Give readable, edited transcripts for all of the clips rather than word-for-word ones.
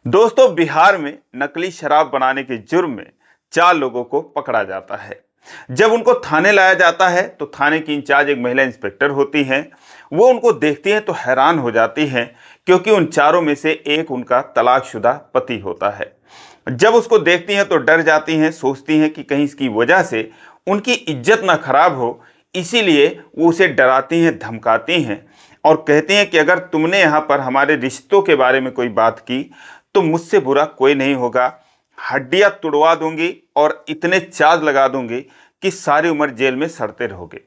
दोस्तों, बिहार में नकली शराब बनाने के जुर्म में 4 लोगों को पकड़ा जाता है। जब उनको थाने लाया जाता है तो थाने की इंचार्ज एक महिला इंस्पेक्टर होती हैं। वो उनको देखती हैं तो हैरान हो जाती हैं, क्योंकि उन चारों में से एक उनका तलाकशुदा पति होता है। जब उसको देखती हैं तो डर जाती हैं, सोचती हैं कि कहीं इसकी वजह से उनकी इज्जत ना खराब हो। इसीलिए वो उसे डराती हैं, धमकाती हैं और कहती हैं कि अगर तुमने यहाँ पर हमारे रिश्तों के बारे में कोई बात की तो मुझसे बुरा कोई नहीं होगा। हड्डियां तुड़वा दूंगी और इतने चार्ज लगा दूंगी कि सारी उम्र जेल में सड़ते रहोगे।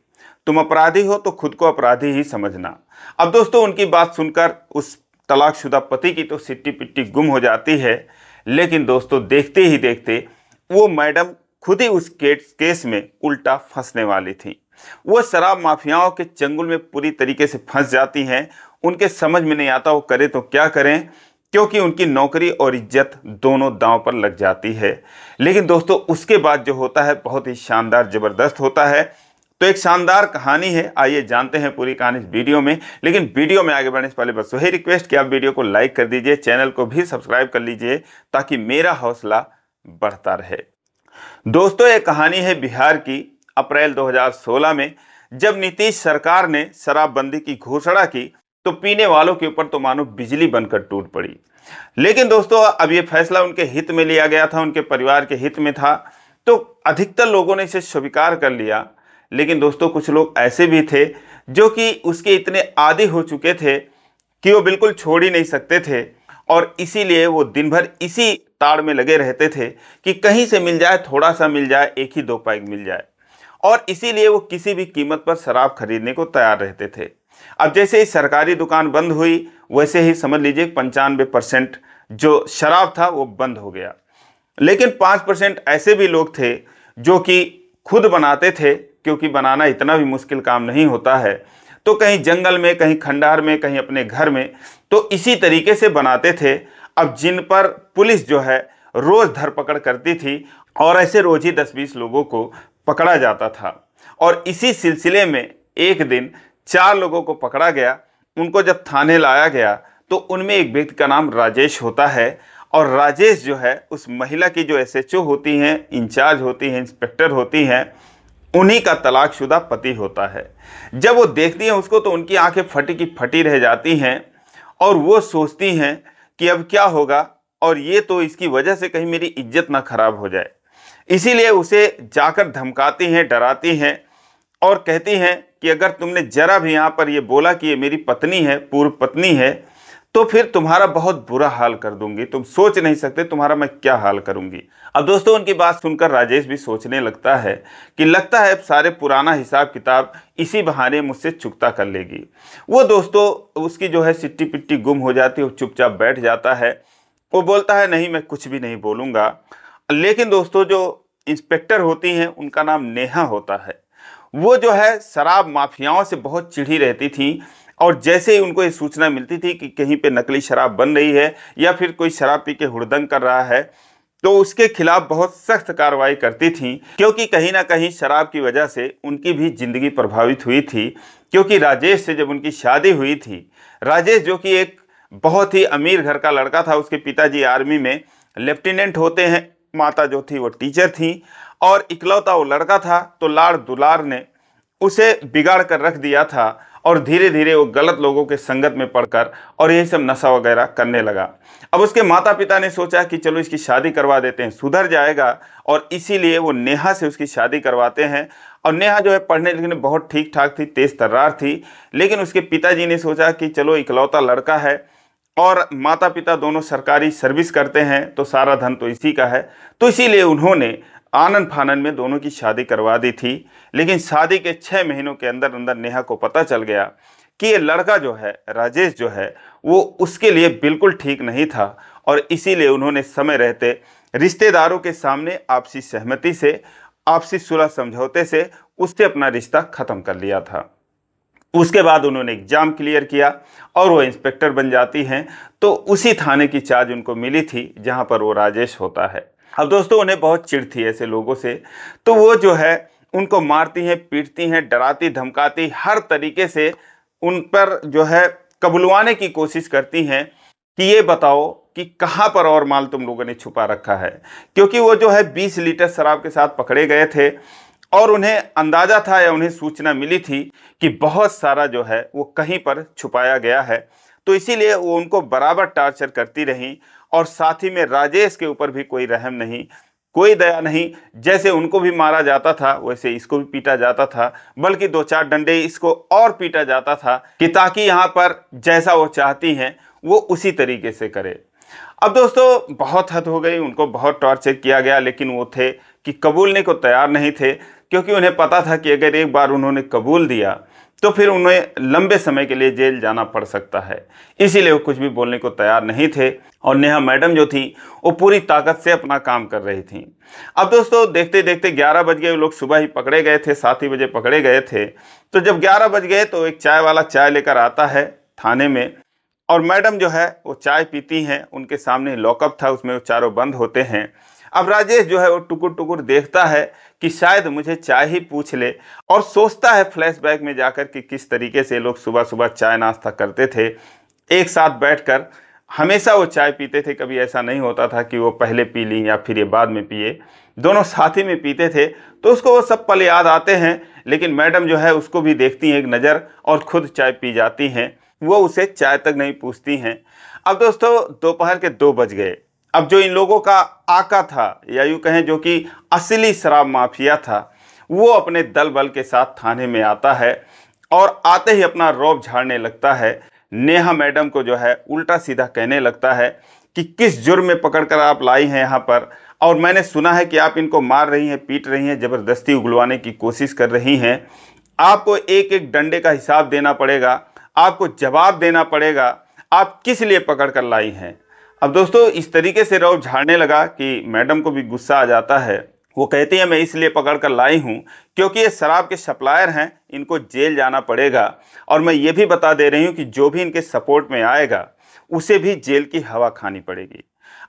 तुम अपराधी हो तो खुद को अपराधी ही समझना। अब दोस्तों, उनकी बात सुनकर उस तलाकशुदा पति की तो सिट्टी पिट्टी गुम हो जाती है। लेकिन दोस्तों, देखते ही देखते वो मैडम खुद ही उस केस में उल्टा फंसने वाली थी। वो शराब माफियाओं के चंगुल में पूरी तरीके से फंस जाती हैं। उनके समझ में नहीं आता वो करे तो क्या करें, क्योंकि उनकी नौकरी और इज्जत दोनों दांव पर लग जाती है। लेकिन दोस्तों, उसके बाद जो होता है बहुत ही शानदार जबरदस्त होता है। तो एक शानदार कहानी है, आइए जानते हैं पूरी कहानी इस वीडियो में। लेकिन वीडियो में आगे बढ़ने से पहले बस वही रिक्वेस्ट कि आप वीडियो को लाइक कर दीजिए, चैनल को भी सब्सक्राइब कर लीजिए ताकि मेरा हौसला बढ़ता रहे। दोस्तों, ये कहानी है बिहार की। अप्रैल 2016 में जब नीतीश सरकार ने शराबबंदी की घोषणा की तो पीने वालों के ऊपर तो मानो बिजली बनकर टूट पड़ी। लेकिन दोस्तों, अब ये फैसला उनके हित में लिया गया था, उनके परिवार के हित में था, तो अधिकतर लोगों ने इसे स्वीकार कर लिया। लेकिन दोस्तों, कुछ लोग ऐसे भी थे जो कि उसके इतने आदी हो चुके थे कि वो बिल्कुल छोड़ ही नहीं सकते थे, और इसीलिए वो दिन भर इसी ताड़ में लगे रहते थे कि कहीं से मिल जाए, थोड़ा सा मिल जाए, एक ही दो पैग मिल जाए। और इसीलिए वो किसी भी कीमत पर शराब खरीदने को तैयार रहते थे। अब जैसे ही सरकारी दुकान बंद हुई, वैसे ही समझ लीजिए 95% जो शराब था वो बंद हो गया। लेकिन 5% ऐसे भी लोग थे जो कि खुद बनाते थे, क्योंकि बनाना इतना भी मुश्किल काम नहीं होता है। तो कहीं जंगल में, कहीं खंडार में, कहीं अपने घर में, तो इसी तरीके से बनाते थे। अब जिन पर पुलिस जो है रोज धरपकड़ करती थी, और ऐसे रोज ही 10-20 लोगों को पकड़ा जाता था। और इसी सिलसिले में एक दिन 4 लोगों को पकड़ा गया। उनको जब थाने लाया गया तो उनमें एक व्यक्ति का नाम राजेश होता है। और राजेश जो है उस महिला की जो एसएचओ होती हैं, इंचार्ज होती हैं, इंस्पेक्टर होती हैं, उन्हीं का तलाकशुदा पति होता है। जब वो देखती हैं उसको तो उनकी आंखें फटी की फटी रह जाती हैं, और वो सोचती हैं कि अब क्या होगा, और ये तो इसकी वजह से कहीं मेरी इज्जत ना खराब हो जाए। इसीलिए उसे जाकर धमकाती हैं, डराती हैं और कहती हैं कि अगर तुमने जरा भी यहाँ पर ये बोला कि ये मेरी पत्नी है, पूर्व पत्नी है, तो फिर तुम्हारा बहुत बुरा हाल कर दूंगी। तुम सोच नहीं सकते तुम्हारा मैं क्या हाल करूंगी। अब दोस्तों, उनकी बात सुनकर राजेश भी सोचने लगता है कि लगता है अब सारे पुराना हिसाब किताब इसी बहाने मुझसे चुकता कर लेगी। वो दोस्तों, उसकी जो है सिट्टी पिट्टी गुम हो जाती है, वो चुपचाप बैठ जाता है। वो बोलता है नहीं, मैं कुछ भी नहीं बोलूंगा। लेकिन दोस्तों, जो इंस्पेक्टर होती हैं उनका नाम नेहा होता है। वो जो है शराब माफियाओं से बहुत चिढ़ी रहती थी, और जैसे ही उनको ये सूचना मिलती थी कि कहीं पे नकली शराब बन रही है या फिर कोई शराब पी के हुड़दंग कर रहा है, तो उसके खिलाफ बहुत सख्त कार्रवाई करती थी। क्योंकि कहीं ना कहीं शराब की वजह से उनकी भी जिंदगी प्रभावित हुई थी। क्योंकि राजेश से जब उनकी शादी हुई थी, राजेश जो कि एक बहुत ही अमीर घर का लड़का था, उसके पिताजी आर्मी में लेफ्टिनेंट होते हैं, माता जो थी वो टीचर थी, और इकलौता वो लड़का था, तो लाड़ दुलार ने उसे बिगाड़ कर रख दिया था। और धीरे धीरे वो गलत लोगों के संगत में पड़कर और यही सब नशा वगैरह करने लगा। अब उसके माता पिता ने सोचा कि चलो इसकी शादी करवा देते हैं, सुधर जाएगा, और इसीलिए वो नेहा से उसकी शादी करवाते हैं। और नेहा जो है पढ़ने लिखने में बहुत ठीक ठाक थी, तेज तर्रार थी। लेकिन उसके पिताजी ने सोचा कि चलो इकलौता लड़का है और माता पिता दोनों सरकारी सर्विस करते हैं, तो सारा धन तो इसी का है, तो इसीलिए उन्होंने आनन फानन में दोनों की शादी करवा दी थी। लेकिन शादी के 6 महीनों के अंदर अंदर नेहा को पता चल गया कि ये लड़का जो है, राजेश जो है, वो उसके लिए बिल्कुल ठीक नहीं था। और इसीलिए उन्होंने समय रहते रिश्तेदारों के सामने आपसी सहमति से, आपसी सुलह समझौते से उससे अपना रिश्ता खत्म कर लिया था। उसके बाद उन्होंने एग्जाम क्लियर किया और वो इंस्पेक्टर बन जाती हैं। तो उसी थाने की चार्ज उनको मिली थी जहां पर वो राजेश होता है। अब दोस्तों, उन्हें बहुत चिढ़ थी ऐसे लोगों से, तो वो जो है उनको मारती हैं, पीटती हैं, डराती धमकाती, हर तरीके से उन पर जो है कबुलवाने की कोशिश करती हैं। कि ये बताओ कि कहाँ पर और माल तुम लोगों ने छुपा रखा है, क्योंकि वो जो है 20 लीटर शराब के साथ पकड़े गए थे और उन्हें अंदाजा था या उन्हें सूचना मिली थी कि बहुत सारा जो है वो कहीं पर छुपाया गया है। तो इसीलिए वो उनको बराबर टार्चर करती रही और साथ ही में राजेश के ऊपर भी कोई रहम नहीं, कोई दया नहीं। जैसे उनको भी मारा जाता था वैसे इसको भी पीटा जाता था, बल्कि 2-4 डंडे इसको और पीटा जाता था कि ताकि यहाँ पर जैसा वो चाहती हैं वो उसी तरीके से करे। अब दोस्तों बहुत हद हो गई, उनको बहुत टॉर्चर किया गया, लेकिन वो थे कि कबूलने को तैयार नहीं थे, क्योंकि उन्हें पता था कि अगर एक बार उन्होंने कबूल दिया तो फिर उन्हें लंबे समय के लिए जेल जाना पड़ सकता है। इसीलिए वो कुछ भी बोलने को तैयार नहीं थे और नेहा मैडम जो थी वो पूरी ताकत से अपना काम कर रही थी। अब दोस्तों देखते देखते 11 बज गए, वो लोग सुबह ही पकड़े गए थे, 7 ही बजे पकड़े गए थे। तो जब 11 बज गए तो एक चाय वाला चाय लेकर आता है थाने में और मैडम जो है वो चाय पीती हैं, उनके सामने लॉकअप था, उसमें वो चारों बंद होते हैं। अब राजेश जो है वो टुकुर टुकुर देखता है कि शायद मुझे चाय ही पूछ ले और सोचता है फ्लैशबैक में जाकर कि किस तरीके से लोग सुबह सुबह चाय नाश्ता करते थे, एक साथ बैठकर हमेशा वो चाय पीते थे। कभी ऐसा नहीं होता था कि वो पहले पी ली या फिर ये बाद में पिए, दोनों साथ ही में पीते थे। तो उसको वो सब पल याद आते हैं, लेकिन मैडम जो है उसको भी देखती हैं एक नज़र और खुद चाय पी जाती हैं, वो उसे चाय तक नहीं पूछती हैं। अब दोस्तों दोपहर के 2 बज गए। अब जो इन लोगों का आका था या यूँ कहें जो कि असली शराब माफिया था, वो अपने दल बल के साथ थाने में आता है और आते ही अपना रौब झाड़ने लगता है। नेहा मैडम को जो है उल्टा सीधा कहने लगता है कि किस जुर्म में पकड़कर आप लाई हैं यहाँ पर, और मैंने सुना है कि आप इनको मार रही हैं, पीट रही हैं, ज़बरदस्ती उगलवाने की कोशिश कर रही हैं। आपको एक एक डंडे का हिसाब देना पड़ेगा, आपको जवाब देना पड़ेगा, आप किस लिए पकड़ कर लाई हैं। अब दोस्तों इस तरीके से रौब झाड़ने लगा कि मैडम को भी गुस्सा आ जाता है। वो कहती है मैं इसलिए पकड़ कर लाई हूँ क्योंकि ये शराब के सप्लायर हैं, इनको जेल जाना पड़ेगा, और मैं ये भी बता दे रही हूँ कि जो भी इनके सपोर्ट में आएगा उसे भी जेल की हवा खानी पड़ेगी।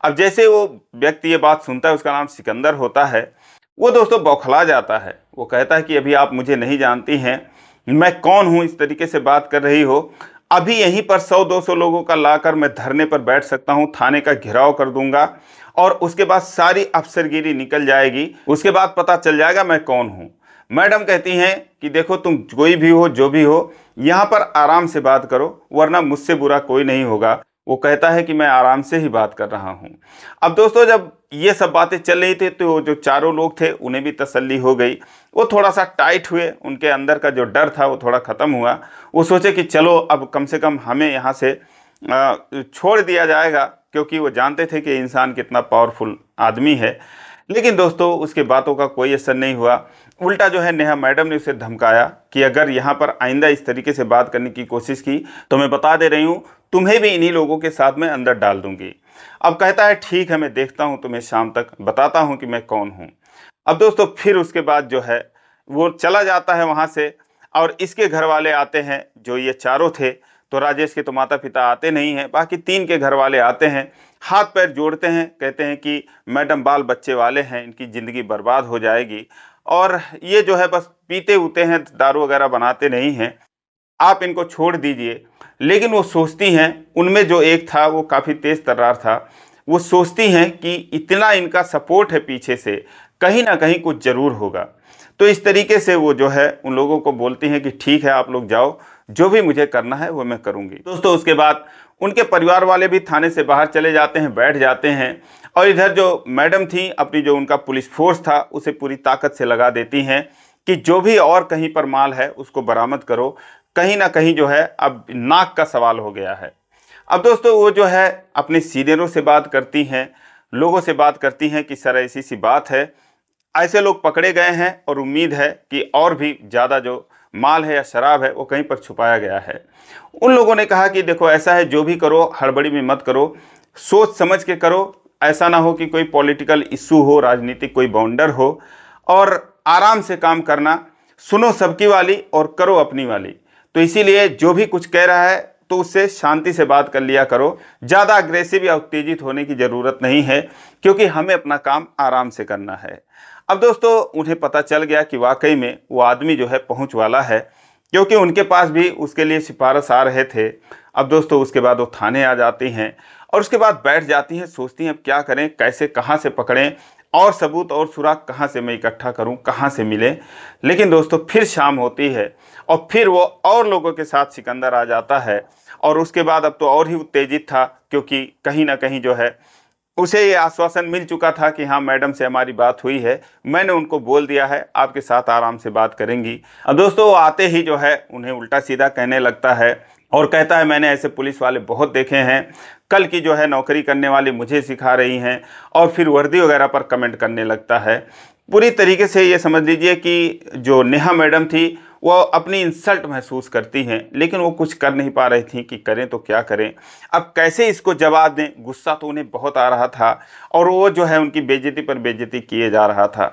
अब जैसे वो व्यक्ति ये बात सुनता है, उसका नाम सिकंदर होता है, वो दोस्तों बौखला जाता है। वो कहता है कि अभी आप मुझे नहीं जानती हैं, मैं कौन हूँ, इस तरीके से बात कर रही हो। अभी यहीं पर 100-200 लोगों का लाकर मैं धरने पर बैठ सकता हूँ, थाने का घेराव कर दूंगा और उसके बाद सारी अफसरगिरी निकल जाएगी, उसके बाद पता चल जाएगा मैं कौन हूँ। मैडम कहती हैं कि देखो तुम कोई भी हो, जो भी हो, यहाँ पर आराम से बात करो वरना मुझसे बुरा कोई नहीं होगा। वो कहता है कि मैं आराम से ही बात कर रहा हूँ। अब दोस्तों जब ये सब बातें चल रही थी तो जो चारों लोग थे उन्हें भी तसल्ली हो गई, वो थोड़ा सा टाइट हुए, उनके अंदर का जो डर था वो थोड़ा ख़त्म हुआ। वो सोचे कि चलो अब कम से कम हमें यहाँ से छोड़ दिया जाएगा, क्योंकि वो जानते थे कि इंसान कितना पावरफुल आदमी है। लेकिन दोस्तों उसके बातों का कोई असर नहीं हुआ। उल्टा जो है नेहा मैडम ने उसे धमकाया कि अगर यहाँ पर आइंदा इस तरीके से बात करने की कोशिश की तो मैं बता दे रही हूँ तुम्हें भी इन्हीं लोगों के साथ में अंदर डाल दूंगी। अब कहता है ठीक है, मैं देखता हूँ, तुम्हें शाम तक बताता हूँ कि मैं कौन हूँ। अब दोस्तों फिर उसके बाद जो है वो चला जाता है वहाँ से, और इसके घर वाले आते हैं, जो ये चारों थे। तो राजेश के तो माता पिता आते नहीं हैं, बाकी 3 के घर वाले आते हैं, हाथ पैर जोड़ते हैं, कहते हैं कि मैडम बाल बच्चे वाले हैं, इनकी ज़िंदगी बर्बाद हो जाएगी और ये जो है बस पीते उते हैं, दारू वगैरह बनाते नहीं हैं, आप इनको छोड़ दीजिए। लेकिन वो सोचती हैं, उनमें जो एक था वो काफ़ी तेज़ तर्रार था, वो सोचती हैं कि इतना इनका सपोर्ट है पीछे से, कहीं ना कहीं कुछ ज़रूर होगा। तो इस तरीके से वो जो है उन लोगों को बोलती हैं कि ठीक है आप लोग जाओ, जो भी मुझे करना है वो मैं करूँगी। दोस्तों उसके बाद उनके परिवार वाले भी थाने से बाहर चले जाते हैं, बैठ जाते हैं, और इधर जो मैडम थी अपनी जो उनका पुलिस फोर्स था उसे पूरी ताकत से लगा देती हैं कि जो भी और कहीं पर माल है उसको बरामद करो। कहीं ना कहीं जो है अब नाक का सवाल हो गया है। अब दोस्तों वो जो है अपने सीनियरों से बात करती हैं, लोगों से बात करती हैं कि सर ऐसी सी बात है, ऐसे लोग पकड़े गए हैं और उम्मीद है कि और भी ज़्यादा जो माल है या शराब है वो कहीं पर छुपाया गया है। उन लोगों ने कहा कि देखो ऐसा है, जो भी करो हड़बड़ी में मत करो, सोच समझ के करो, ऐसा ना हो कि कोई पॉलिटिकल इशू हो, राजनीतिक कोई बाउंडर हो, और आराम से काम करना, सुनो सबकी वाली और करो अपनी वाली। तो इसीलिए जो भी कुछ कह रहा है तो उससे शांति से बात कर लिया करो, ज़्यादा अग्रेसिव या उत्तेजित होने की ज़रूरत नहीं है, क्योंकि हमें अपना काम आराम से करना है। अब दोस्तों उन्हें पता चल गया कि वाकई में वो आदमी जो है पहुंच वाला है, क्योंकि उनके पास भी उसके लिए सिफारिश आ रहे थे। अब दोस्तों उसके बाद वो थाने आ जाती हैं और उसके बाद बैठ जाती हैं, सोचती हैं अब क्या करें, कैसे कहाँ से पकड़ें और सबूत और सुराग कहाँ से मैं इकट्ठा करूं, कहाँ से मिले। लेकिन दोस्तों फिर शाम होती है और फिर वो और लोगों के साथ सिकंदर आ जाता है और उसके बाद अब तो और ही उत्तेजित था, क्योंकि कहीं ना कहीं जो है उसे ये आश्वासन मिल चुका था कि हाँ मैडम से हमारी बात हुई है, मैंने उनको बोल दिया है आपके साथ आराम से बात करेंगी। अब दोस्तों वो आते ही जो है उन्हें उल्टा सीधा कहने लगता है और कहता है मैंने ऐसे पुलिस वाले बहुत देखे हैं, कल की जो है नौकरी करने वाली मुझे सिखा रही हैं, और फिर वर्दी वगैरह पर कमेंट करने लगता है। पूरी तरीके से ये समझ लीजिए कि जो नेहा मैडम थी वो अपनी इंसल्ट महसूस करती हैं, लेकिन वो कुछ कर नहीं पा रही थी कि करें तो क्या करें, अब कैसे इसको जवाब दें। गुस्सा तो उन्हें बहुत आ रहा था और वो जो है उनकी बेइज्जती पर बेइज्जती किए जा रहा था।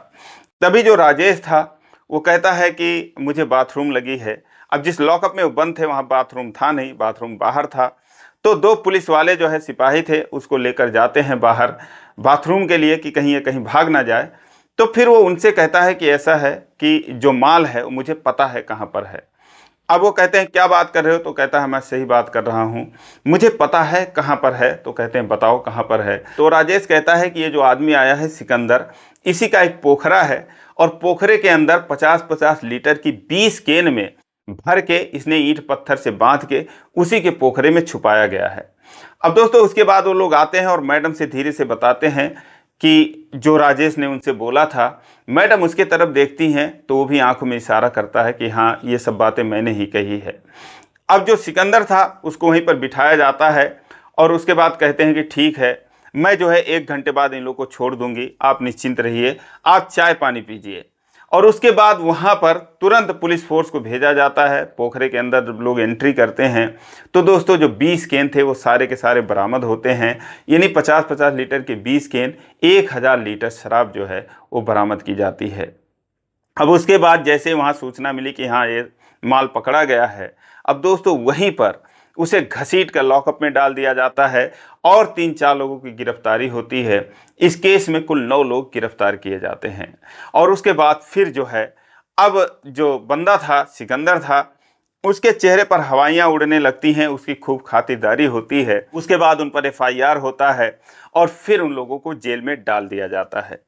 तभी जो राजेश था वो कहता है कि मुझे बाथरूम लगी है। अब जिस लॉकअप में वो बंद थे वहाँ बाथरूम था नहीं, बाथरूम बाहर था। तो दो पुलिस वाले जो है सिपाही थे उसको लेकर जाते हैं बाहर बाथरूम के लिए कि कहीं ये कहीं भाग ना जाए। तो फिर वो उनसे कहता है कि ऐसा है कि जो माल है वो मुझे पता है कहाँ पर है। अब वो कहते हैं क्या बात कर रहे हो, तो कहता है मैं सही बात कर रहा हूँ, मुझे पता है कहाँ पर है। तो कहते हैं बताओ कहाँ पर है। तो राजेश कहता है कि ये जो आदमी आया है सिकंदर, इसी का एक पोखरा है और पोखरे के अंदर 50-50 लीटर की 20 केन में भर के इसने ईंट पत्थर से बांध के उसी के पोखरे में छुपाया गया है। अब दोस्तों उसके बाद वो लोग आते हैं और मैडम से धीरे से बताते हैं कि जो राजेश ने उनसे बोला था। मैडम उसके तरफ देखती हैं तो वो भी आंखों में इशारा करता है कि हाँ ये सब बातें मैंने ही कही है। अब जो सिकंदर था उसको वहीं पर बिठाया जाता है और उसके बाद कहते हैं कि ठीक है, मैं जो है 1 घंटे बाद इन लोगों को छोड़ दूंगी, आप निश्चिंत रहिए, आप चाय पानी पीजिए। और उसके बाद वहाँ पर तुरंत पुलिस फोर्स को भेजा जाता है। पोखरे के अंदर जब लोग एंट्री करते हैं तो दोस्तों जो 20 केन थे वो सारे के सारे बरामद होते हैं, यानी 50-50 लीटर के 20 केन, 1000 लीटर शराब जो है वो बरामद की जाती है। अब उसके बाद जैसे वहाँ सूचना मिली कि हाँ ये माल पकड़ा गया है, अब दोस्तों वहीं पर उसे घसीट कर लॉकअप में डाल दिया जाता है और 3-4 लोगों की गिरफ्तारी होती है। इस केस में कुल 9 लोग गिरफ्तार किए जाते हैं। और उसके बाद फिर जो है अब जो बंदा था सिकंदर था उसके चेहरे पर हवाइयाँ उड़ने लगती हैं, उसकी खूब खातिरदारी होती है। उसके बाद उन पर FIR होता है और फिर उन लोगों को जेल में डाल दिया जाता है।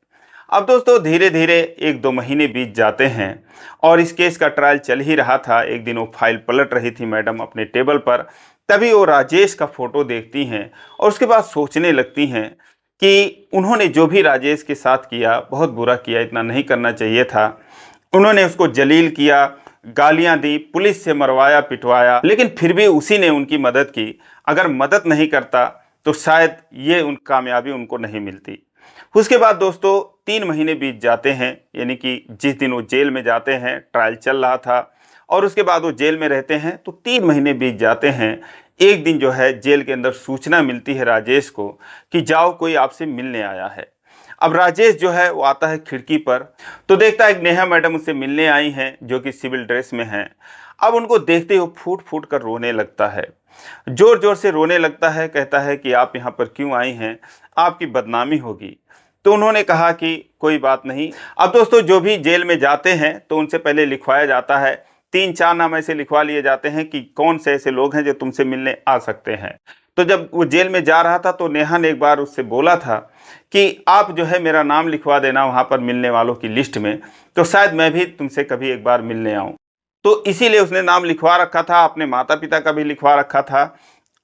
अब दोस्तों धीरे धीरे 1-2 महीने बीत जाते हैं और इस केस का ट्रायल चल ही रहा था। एक दिन वो फाइल पलट रही थी मैडम अपने टेबल पर, तभी वो राजेश का फोटो देखती हैं और उसके बाद सोचने लगती हैं कि उन्होंने जो भी राजेश के साथ किया बहुत बुरा किया, इतना नहीं करना चाहिए था। उन्होंने उसको जलील किया, गालियां दी, पुलिस से मरवाया पिटवाया, लेकिन फिर भी उसी ने उनकी मदद की। अगर मदद नहीं करता तो शायद ये कामयाबी उनको नहीं मिलती। उसके बाद दोस्तों 3 महीने बीत जाते हैं, यानी कि जिस दिन वो जेल में जाते हैं ट्रायल चल रहा था और उसके बाद वो जेल में रहते हैं तो 3 महीने बीत जाते हैं। एक दिन जो है जेल के अंदर सूचना मिलती है राजेश को कि जाओ कोई आपसे मिलने आया है। अब राजेश जो है वो आता है खिड़की पर तो देखता है नेहा मैडम उससे मिलने आई हैं जो कि सिविल ड्रेस में हैं। अब उनको देखते ही वो फूट फूट कर रोने लगता है, जोर जोर से रोने लगता है। कहता है कि आप यहाँ पर क्यों आई हैं, आपकी बदनामी होगी। तो उन्होंने कहा कि कोई बात नहीं। अब दोस्तों जो भी जेल में जाते हैं तो उनसे पहले लिखवाया जाता है, 3-4 नाम ऐसे लिखवा लिए जाते हैं कि कौन से ऐसे लोग हैं जो तुमसे मिलने आ सकते हैं। तो जब वो जेल में जा रहा था तो नेहा ने एक बार उससे बोला था कि आप जो है मेरा नाम लिखवा देना वहाँ पर मिलने वालों की लिस्ट में, तो शायद मैं भी तुमसे कभी एक बार मिलने आऊँ। तो इसीलिए उसने नाम लिखवा रखा था, अपने माता पिता का भी लिखवा रखा था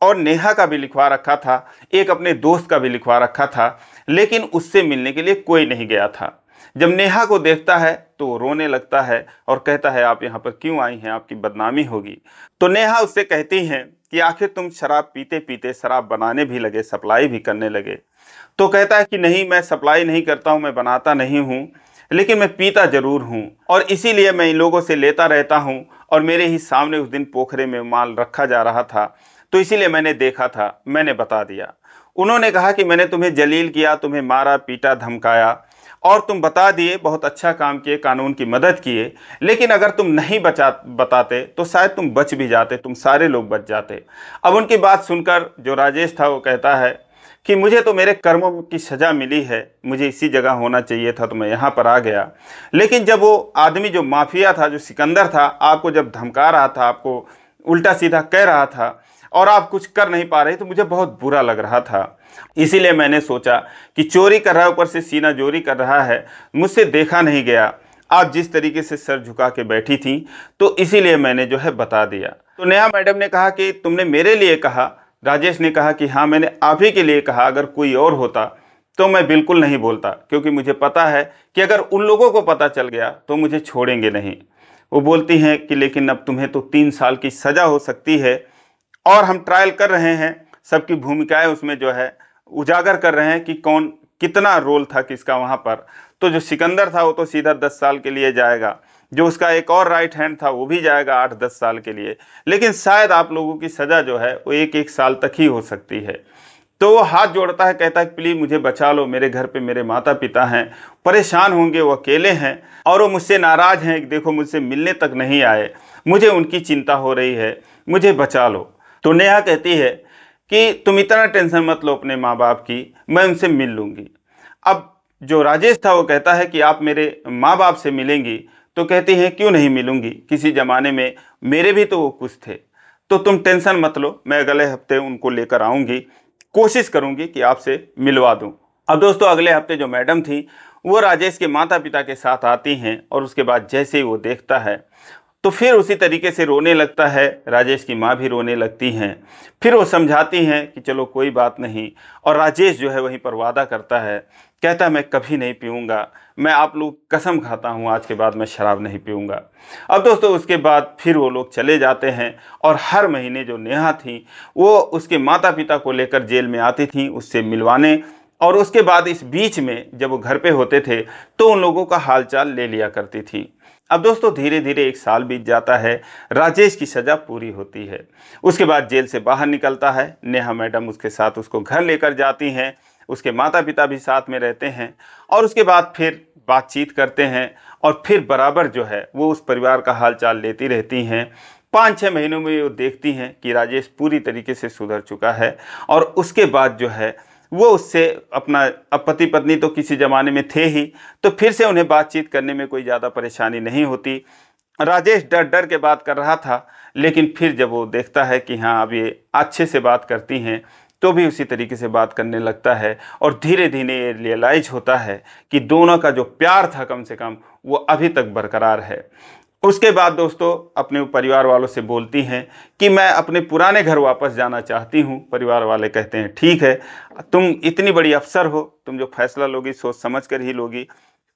और नेहा का भी लिखवा रखा था, एक अपने दोस्त का भी लिखवा रखा था, लेकिन उससे मिलने के लिए कोई नहीं गया था। जब नेहा को देखता है तो वो रोने लगता है और कहता है आप यहाँ पर क्यों आई हैं, आपकी बदनामी होगी। तो नेहा उससे कहती हैं कि आखिर तुम शराब पीते पीते शराब बनाने भी लगे, सप्लाई भी करने लगे। तो कहता है कि नहीं मैं सप्लाई नहीं करता हूँ, मैं बनाता नहीं हूँ, लेकिन मैं पीता जरूर हूँ और इसीलिए मैं इन लोगों से लेता रहता हूँ और मेरे ही सामने उस दिन पोखरे में माल रखा जा रहा था तो इसीलिए मैंने देखा था, मैंने बता दिया। उन्होंने कहा कि मैंने तुम्हें जलील किया, तुम्हें मारा पीटा धमकाया और तुम बता दिए, बहुत अच्छा काम किए, कानून की मदद किए, लेकिन अगर तुम नहीं बताते तो शायद तुम बच भी जाते, तुम सारे लोग बच जाते। अब उनकी बात सुनकर जो राजेश था वो कहता है कि मुझे तो मेरे कर्मों की सज़ा मिली है, मुझे इसी जगह होना चाहिए था तो मैं यहाँ पर आ गया। लेकिन जब वो आदमी जो माफिया था, जो सिकंदर था, आपको जब धमका रहा था, आपको उल्टा सीधा कह रहा था, और आप कुछ कर नहीं पा रहे, तो मुझे बहुत बुरा लग रहा था। इसीलिए मैंने सोचा कि चोरी कर रहा है, ऊपर से सीना जोरी कर रहा है, मुझसे देखा नहीं गया, आप जिस तरीके से सर झुका के बैठी थी, तो इसीलिए मैंने जो है बता दिया। तो नेहा मैडम ने कहा कि तुमने मेरे लिए कहा। राजेश ने कहा कि हाँ, मैंने आप ही के लिए कहा, अगर कोई और होता तो मैं बिल्कुल नहीं बोलता, क्योंकि मुझे पता है कि अगर उन लोगों को पता चल गया तो मुझे छोड़ेंगे नहीं। वो बोलती हैं कि लेकिन अब तुम्हें तो 3 साल की सज़ा हो सकती है, और हम ट्रायल कर रहे हैं, सबकी भूमिकाएं उसमें जो है उजागर कर रहे हैं कि कौन कितना रोल था किसका वहाँ पर। तो जो सिकंदर था वो तो सीधा 10 साल के लिए जाएगा, जो उसका एक और राइट हैंड था वो भी जाएगा 8-10 साल के लिए, लेकिन शायद आप लोगों की सज़ा जो है वो 1-1 साल तक ही हो सकती है। तो वो हाथ जोड़ता है, कहता है प्लीज़ मुझे बचा लो, मेरे घर पे मेरे माता पिता हैं, परेशान होंगे, वो अकेले हैं और वो मुझसे नाराज़ हैं, देखो मुझसे मिलने तक नहीं आए, मुझे उनकी चिंता हो रही है, मुझे बचा लो। तो नेहा कहती है कि तुम इतना टेंशन मत लो अपने माँ बाप की, मैं उनसे मिल लूँगी। अब जो राजेश था वो कहता है कि आप मेरे माँ बाप से मिलेंगी? तो कहती हैं क्यों नहीं मिलूँगी, किसी ज़माने में मेरे भी तो वो कुछ थे, तो तुम टेंशन मत लो, मैं अगले हफ्ते उनको लेकर आऊँगी, कोशिश करूँगी कि आपसे मिलवा दूँ। अब दोस्तों अगले हफ्ते जो मैडम थी वो राजेश के माता पिता के साथ आती हैं, और उसके बाद जैसे ही वो देखता है तो फिर उसी तरीके से रोने लगता है। राजेश की माँ भी रोने लगती हैं। फिर वो समझाती हैं कि चलो कोई बात नहीं, और राजेश जो है वहीं पर वादा करता है, कहता है मैं कभी नहीं पीऊँगा, मैं आप लोग कसम खाता हूँ आज के बाद मैं शराब नहीं पीऊँगा। अब दोस्तों उसके बाद फिर वो लोग चले जाते हैं, और हर महीने जो नेहा थी वो उसके माता पिता को लेकर जेल में आती थी उससे मिलवाने, और उसके बाद इस बीच में जब वो घर पे होते थे तो उन लोगों का हालचाल ले लिया करती थी। अब दोस्तों धीरे धीरे 1 साल बीत जाता है, राजेश की सज़ा पूरी होती है। उसके बाद जेल से बाहर निकलता है, नेहा मैडम उसके साथ उसको घर लेकर जाती हैं, उसके माता पिता भी साथ में रहते हैं, और उसके बाद फिर बातचीत करते हैं, और फिर बराबर जो है वो उस परिवार का हालचाल लेती रहती हैं। 5-6 महीनों में वो देखती हैं कि राजेश पूरी तरीके से सुधर चुका है, और उसके बाद जो है वो उससे अपना, अब पति पत्नी तो किसी ज़माने में थे ही, तो फिर से उन्हें बातचीत करने में कोई ज़्यादा परेशानी नहीं होती। राजेश डर डर के बात कर रहा था, लेकिन फिर जब वो देखता है कि हाँ अब ये अच्छे से बात करती हैं, तो भी उसी तरीके से बात करने लगता है, और धीरे धीरे ये रियलाइज होता है कि दोनों का जो प्यार था कम से कम वो अभी तक बरकरार है। उसके बाद दोस्तों अपने परिवार वालों से बोलती हैं कि मैं अपने पुराने घर वापस जाना चाहती हूँ। परिवार वाले कहते हैं ठीक है, तुम इतनी बड़ी अफसर हो, तुम जो फैसला लोगी सोच समझ कर ही लोगी,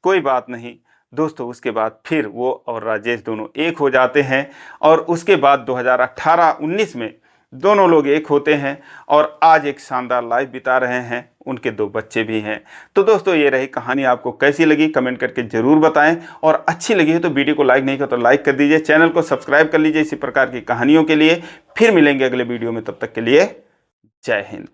कोई बात नहीं। दोस्तों उसके बाद फिर वो और राजेश दोनों एक हो जाते हैं, और उसके बाद 2018-19 में दोनों लोग एक होते हैं, और आज एक शानदार लाइफ बिता रहे हैं, उनके 2 बच्चे भी हैं। तो दोस्तों ये रही कहानी, आपको कैसी लगी कमेंट करके ज़रूर बताएं, और अच्छी लगी है तो वीडियो को लाइक नहीं किया तो लाइक कर दीजिए, चैनल को सब्सक्राइब कर लीजिए इसी प्रकार की कहानियों के लिए। फिर मिलेंगे अगले वीडियो में, तब तक के लिए जय हिंद।